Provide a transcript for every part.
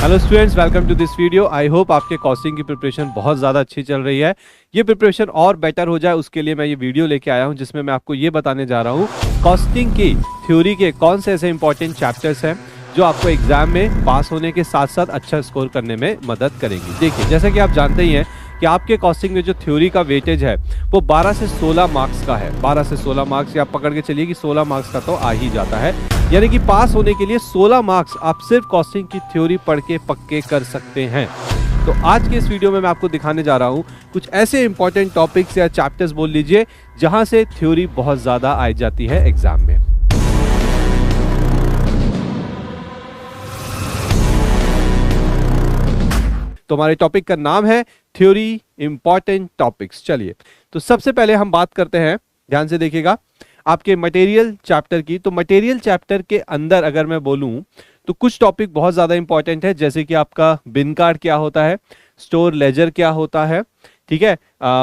Hello students, welcome to this video. I hope आपके costing की preparation बहुत ज़्यादा अच्छी चल रही है। ये प्रिपरेशन और बेटर हो जाए उसके लिए मैं ये वीडियो लेके आया हूँ जिसमें मैं आपको ये बताने जा रहा हूँ कॉस्टिंग की थ्योरी के कौन से ऐसे इंपॉर्टेंट चैप्टर्स हैं जो आपको एग्जाम में पास होने के साथ साथ अच्छा स्कोर करने में मदद करेंगी। देखिए, जैसे कि आप जानते ही हैं कि आपके कॉस्टिंग में जो थ्योरी का वेटेज है वो 12 से 16 मार्क्स का है। 12 से 16 मार्क्स, या आप पकड़ के चलिए कि 16 मार्क्स का तो आ ही जाता है। यानी कि पास होने के लिए 16 मार्क्स आप सिर्फ कॉस्टिंग की थ्योरी पढ़ के पक्के कर सकते हैं। तो आज के इस वीडियो में मैं आपको दिखाने जा रहा हूं कुछ ऐसे इंपॉर्टेंट टॉपिक्स या चैप्टर्स बोल लीजिए जहां से थ्योरी बहुत ज्यादा आई जाती है एग्जाम में। तो हमारे टॉपिक का नाम है थ्योरी इंपॉर्टेंट टॉपिक्स। चलिए, तो सबसे पहले हम बात करते हैं, ध्यान से देखिएगा, आपके मटेरियल चैप्टर की। तो मटेरियल चैप्टर के अंदर अगर मैं बोलूं तो कुछ टॉपिक बहुत ज्यादा इंपॉर्टेंट है, जैसे कि आपका बिन कार्ड क्या होता है, स्टोर लेजर क्या होता है, ठीक है।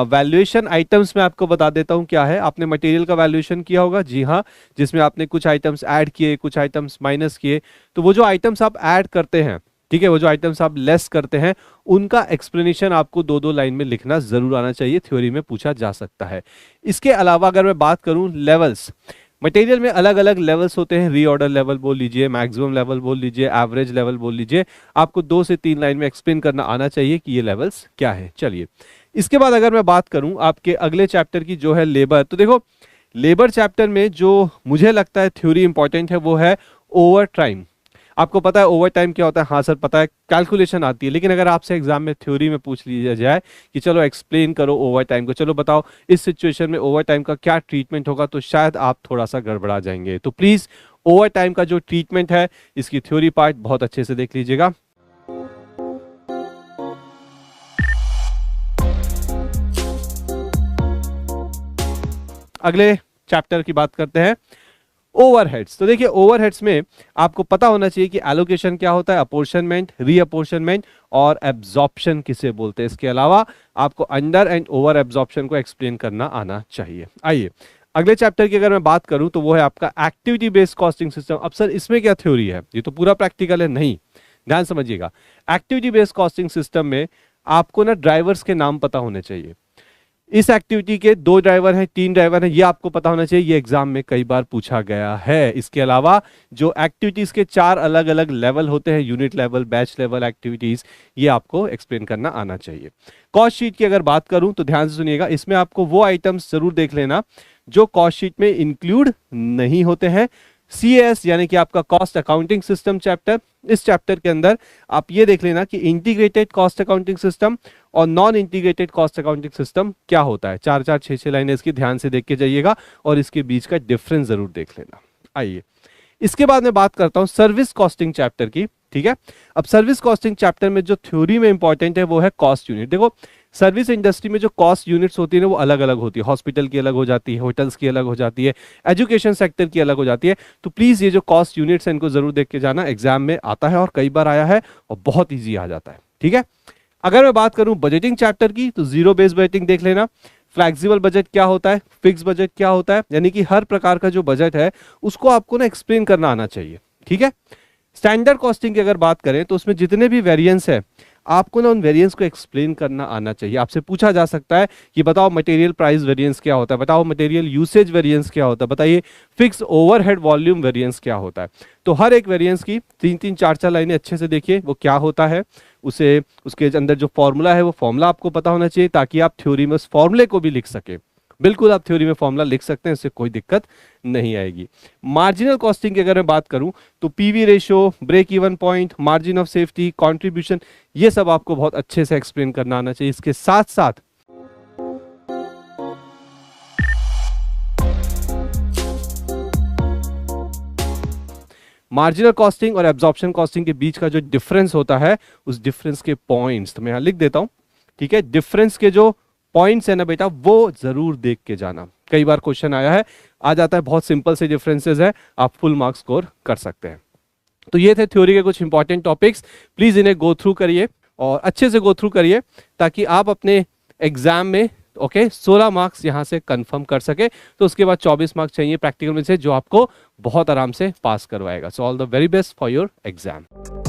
वैल्यूएशन आइटम्स में आपको बता देता हूं क्या है। आपने मटेरियल का वैल्यूएशन किया होगा, जी हाँ, जिसमें आपने कुछ आइटम्स ऐड किए, कुछ आइटम्स माइनस किए। तो वो जो आइटम्स आप ऐड करते हैं, ठीक है, वो जो आइटम्स आप लेस करते हैं, उनका एक्सप्लेनेशन आपको दो दो लाइन में लिखना जरूर आना चाहिए, थ्योरी में पूछा जा सकता है। इसके अलावा अगर मैं बात करूं लेवल्स, मटेरियल में अलग अलग लेवल्स होते हैं। रीऑर्डर लेवल बोल लीजिए, मैक्सिमम लेवल बोल लीजिए, एवरेज लेवल बोल लीजिए। आपको 2 से 3 लाइन में एक्सप्लेन करना आना चाहिए कि ये लेवल्स क्या है। चलिए, इसके बाद अगर मैं बात करूं आपके अगले चैप्टर की, जो है लेबर। तो देखो, लेबर चैप्टर में जो मुझे लगता है थ्योरी इंपॉर्टेंट है वो है ओवर टाइम। आपको पता है ओवर टाइम क्या होता है? हाँ सर पता है, कैलकुलेशन आती है। लेकिन अगर आपसे एग्जाम में थ्योरी में पूछ लिया जाए कि चलो एक्सप्लेन करो ओवर टाइम को, चलो बताओ इस सिचुएशन में ओवर टाइम का क्या ट्रीटमेंट होगा, तो शायद आप थोड़ा सा गड़बड़ा जाएंगे। तो प्लीज ओवर टाइम का जो ट्रीटमेंट है, इसकी थ्योरी पार्ट बहुत अच्छे से देख लीजिएगा। अगले चैप्टर की बात करते हैं, ओवरहेड्स। तो देखिए, ओवरहेड्स में आपको पता होना चाहिए कि एलोकेशन क्या होता है, अपॉर्शनमेंट, रीअपॉर्शनमेंट और एब्जॉर्प्शन किसे बोलते हैं। इसके अलावा आपको अंडर एंड ओवर एब्जॉर्प्शन को एक्सप्लेन करना आना चाहिए। आइए, अगले चैप्टर की अगर मैं बात करूं तो वो है आपका एक्टिविटी बेस्ड कॉस्टिंग सिस्टम। अब सर इसमें क्या थ्योरी है? ये तो पूरा प्रैक्टिकल है। नहीं, ध्यान समझिएगा, एक्टिविटी बेस्ड कॉस्टिंग सिस्टम में आपको ना ड्राइवर्स के नाम पता होने चाहिए। इस एक्टिविटी के 2 ड्राइवर हैं, 3 ड्राइवर हैं, ये आपको पता होना चाहिए। ये एग्जाम में कई बार पूछा गया है। इसके अलावा जो एक्टिविटीज के 4 अलग अलग लेवल होते हैं, unit level, batch level activities, ये आपको एक्सप्लेन करना आना चाहिए। कॉस्ट शीट की अगर बात करूं तो ध्यान से सुनिएगा, इसमें आपको वो आइटम्स जरूर देख लेना जो कॉस्ट शीट में इंक्लूड नहीं होते हैं। CS यानी कि आपका कॉस्ट अकाउंटिंग सिस्टम चैप्टर, इस चैप्टर के अंदर आप ये देख लेना कि इंटीग्रेटेड कॉस्ट अकाउंटिंग सिस्टम और non integrated cost accounting system क्या होता है। 4-4, 6-6 लाइनें इसकी ध्यान से देख के जाइएगा और इसके बीच का डिफरेंस जरूर देख लेना। आइए, इसके बाद मैं बात करता हूं सर्विस कॉस्टिंग चैप्टर की, ठीक है। अब सर्विस कॉस्टिंग चैप्टर में जो थ्योरी में इंपॉर्टेंट है वो है कॉस्ट यूनिट। देखो, सर्विस इंडस्ट्री में जो कॉस्ट यूनिट्स होती है ना, वो अलग अलग होती है। हॉस्पिटल की अलग हो जाती है, होटल्स की अलग हो जाती है, एजुकेशन सेक्टर की अलग हो जाती है। तो प्लीज ये जो कॉस्ट यूनिट्स हैं इनको जरूर देख के जाना, एग्जाम में आता है और कई बार आया है और बहुत ईजी आ जाता है, ठीक है। अगर मैं बात करूं बजटिंग चैप्टर की तो जीरो बेस्ड बजटिंग देख लेना। फ्लेक्सिबल बजट क्या होता है, फिक्स बजट क्या होता है, यानी कि हर प्रकार का जो बजट है उसको आपको ना एक्सप्लेन करना आना चाहिए, ठीक है। स्टैंडर्ड कॉस्टिंग की अगर बात करें तो उसमें जितने भी वेरिएंस है आपको ना उन वेरिएंस को एक्सप्लेन करना आना चाहिए। आपसे पूछा जा सकता है कि बताओ मटेरियल प्राइस वेरिएंस क्या होता है, बताओ मटेरियल यूसेज वेरिएंस क्या होता है, बताइए फिक्स ओवरहेड वॉल्यूम वेरिएंस क्या होता है। तो हर एक वेरिएंस की 3-3, 4-4 लाइनें अच्छे से देखिए वो क्या होता है, उसे उसके अंदर जो फॉर्मूला है वो फॉर्मूला आपको पता होना चाहिए ताकि आप थ्योरी में उस फॉर्मूले को भी लिख सके। बिल्कुल आप थ्योरी में फॉर्मूला लिख सकते हैं, इससे कोई दिक्कत नहीं आएगी। मार्जिनल कॉस्टिंग की अगर मैं बात करूं तो PV ratio, break even point, margin of safety, contribution, ये सब आपको बहुत अच्छे से एक्सप्लेन करना आना चाहिए। इसके साथ साथ मार्जिनल कॉस्टिंग और एब्जॉर्प्शन कॉस्टिंग के बीच का जो डिफरेंस होता है, उस डिफरेंस के पॉइंट्स तो मैं यहां लिख देता हूं, ठीक है। डिफरेंस के जो पॉइंट्स है ना बेटा, वो जरूर देख के जाना। कई बार क्वेश्चन आया है, आ जाता है, बहुत सिंपल से डिफरेंसेस है, आप फुल मार्क्स स्कोर कर सकते हैं। तो ये थे थ्योरी के कुछ इंपॉर्टेंट टॉपिक्स। प्लीज इन्हें गो थ्रू करिए और अच्छे से गो थ्रू करिए ताकि आप अपने एग्जाम में 16 मार्क्स यहां से कंफर्म कर सके। तो उसके बाद 24 मार्क्स चाहिए प्रैक्टिकल में से, जो आपको बहुत आराम से पास करवाएगा। So all the very best for your exam.